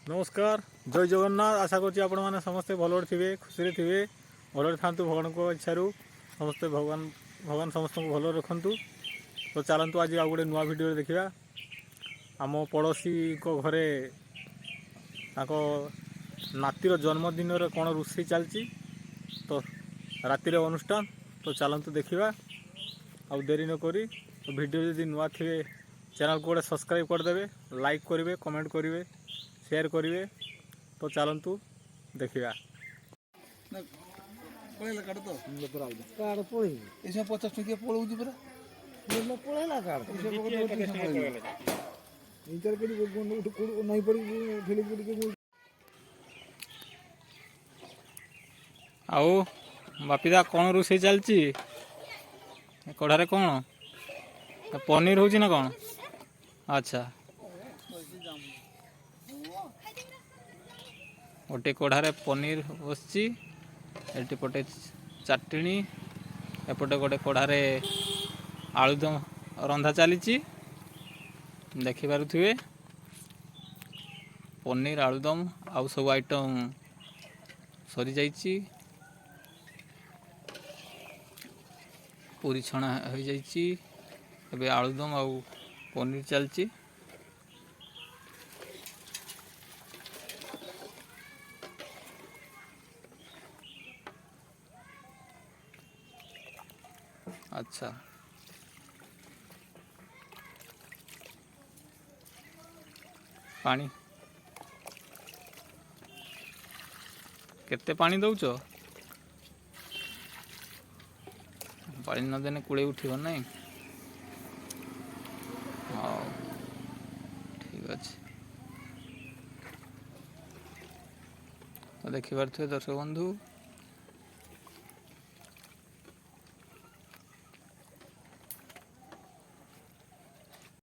नमस्कार जय जगन्नाथ। आशा करुँच आपण मैंने समस्ते भल थे खुशी थे भल था भगवान को इच्छार समस्ते भगवान भगवान समस्त को भल रखु। तो चलतु आज आउ गोटे नुआ भिडियो देखा आम पड़ोशी घरे नातीर जन्मदिन कौन रोषे चलती तो रातिर अनुष्ठान। तो चलतु देखा आउ देरी नक वीडियो जदि नुआ थे चैनल को गोटे सब्सक्राइब करदे, लाइक करेंगे, कमेंट करेंगे, शेयर करेंगे। तो चलतु देखा पळेला काढ तो काढ पोळी एशा 50 पळवू परा बोलला पोळ्याला काढ इतर कधी कोण उठ कोण नाही पडी ठेली पडी आओ बापीदा कौन रोषे चलती कड़ारे कौन पनीर होची ना कौन? अच्छा गोटे कड़ारे पनीर बसची एटी पटे चटनी एपटे गोटे कड़ारे आलुदम रंधा चली देखिपे पनीर आलुदम आउ सब आइटम सरी जाइए पूरी छणा हो जाइए आलुदम आउ पनीर चलची। अच्छा पानी केते पानी दौच पानी नदेने कूड़े उठिब नहीं। हाँ ठीक अच्छे तो देखिपारे दर्शक बंधु